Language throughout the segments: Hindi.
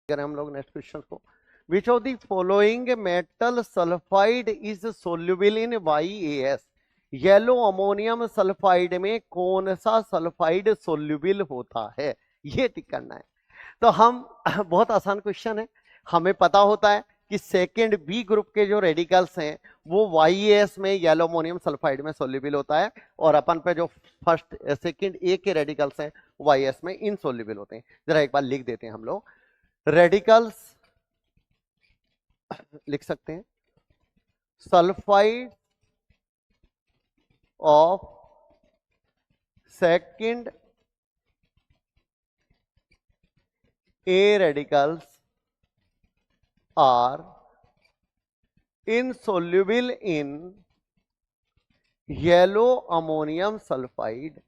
करें हम लोग नेक्स्ट क्वेश्चन को। Which of the following metal sulphide is soluble in YaS? Yellow ammonium sulphide में कौन सा सल्फाइड सोल्यूबल होता है, ये टिक करना है। तो हम बहुत आसान क्वेश्चन है, हमें पता होता है कि सेकेंड बी ग्रुप के जो रेडिकल्स हैं वो YaS में येलो अमोनियम सल्फाइड में सोल्यूबल होता है, और अपन पे जो फर्स्ट सेकेंड ए के रेडिकल्स हैं YaS में इनसोल्यूबल होते हैं। जरा एक बार लिख देते हैं हम लोग, रेडिकल्स लिख सकते हैं sulphide of second A radicals are insoluble in yellow ammonium sulfide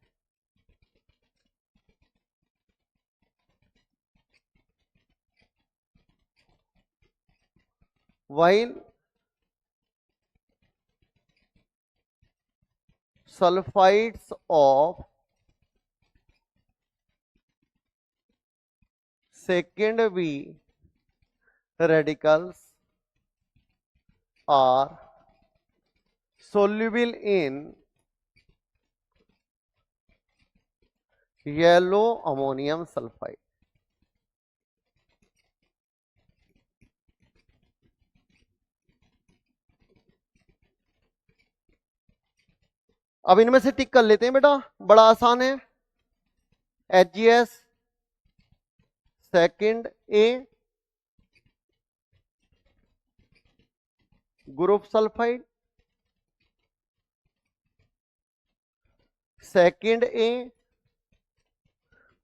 while sulfides of second B radicals are soluble in yellow ammonium sulfide। अब इनमें से टिक कर लेते हैं बेटा, बड़ा आसान है। HgS सेकेंड ए ग्रुप सल्फाइड, सेकेंड ए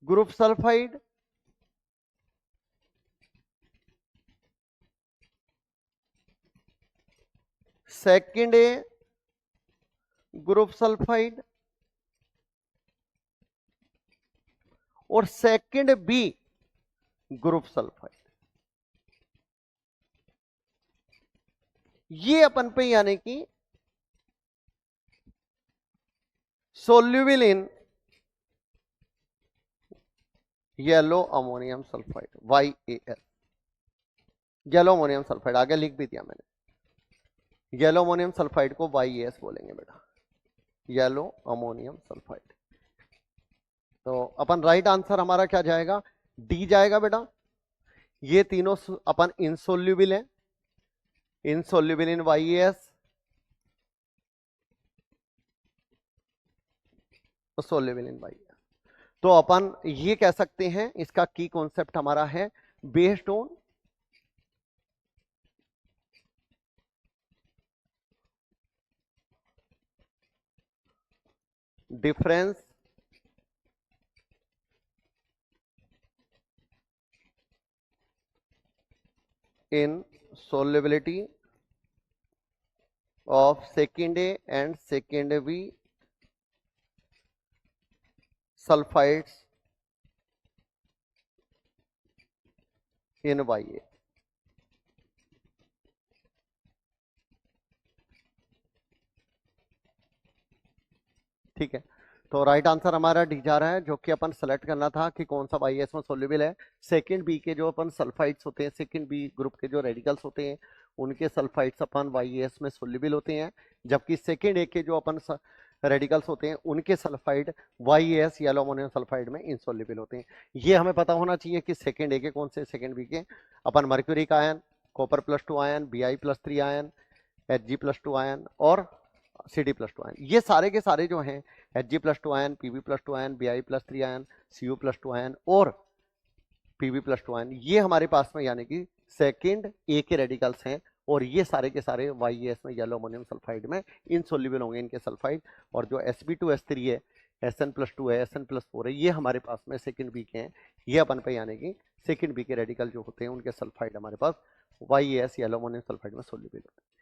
ग्रुप सल्फाइड, सेकेंड ए ग्रुप सल्फाइड और सेकेंड बी ग्रुप सल्फाइड। ये अपन पे यानी कि soluble in yellow ammonium sulphide YaS। Yellow ammonium sulphide आगे लिख भी दिया मैंने, येलो अमोनियम सल्फाइड को YaS बोलेंगे बेटा, येलो अमोनियम सल्फाइड। तो अपन राइट आंसर हमारा क्या जाएगा, डी जाएगा बेटा। ये तीनों अपन इनसोल्यूबल है, insoluble in YaS, soluble in YaS। तो अपन ये कह सकते हैं, इसका की कॉन्सेप्ट हमारा है based on difference in solubility of second A and second B sulfides in Ya। ठीक है, तो राइट आंसर हमारा डी जा रहा है, जो कि अपन सेलेक्ट करना था कि कौन सा YaS में सोल्यूबल है। सेकंड बी के जो अपन सल्फाइड्स होते हैं, सेकंड बी ग्रुप के जो रेडिकल्स होते हैं उनके सल्फाइड्स अपन YaS में सोल्यूबल होते हैं, जबकि सेकंड ए के जो अपन रेडिकल्स होते हैं उनके sulphide YaS yellow ammonium sulphide में इनसोल्यूबल होते हैं। ये हमें पता होना चाहिए कि सेकंड ए के कौन से, सेकंड बी के अपन mercuric ion, copper +2 ion, Bi+3 ion, Hg+2 ion और Cd+2 आयन, ये सारे के सारे जो हैं Hg+2 ion, Pb+2 ion, Bi+3 ion, Cu+2 ion और Pb+2 आयन, ये हमारे पास में यानी कि सेकेंड ए के रेडिकल्स हैं, और ये सारे के सारे YaS में येलो अमोनियम सल्फाइड में इनसोल्यूबल होंगे इनके सल्फाइड। और जो Sb2S3 है, Sn+2 है, Sn+4 है, ये हमारे पास में सेकेंड बी के हैं। ये अपन पे यानी कि सेकेंड बी के रेडिकल जो होते हैं उनके सल्फाइड हमारे पास YaS येलो अमोनियम सल्फाइड में सोल्यूबल होते हैं।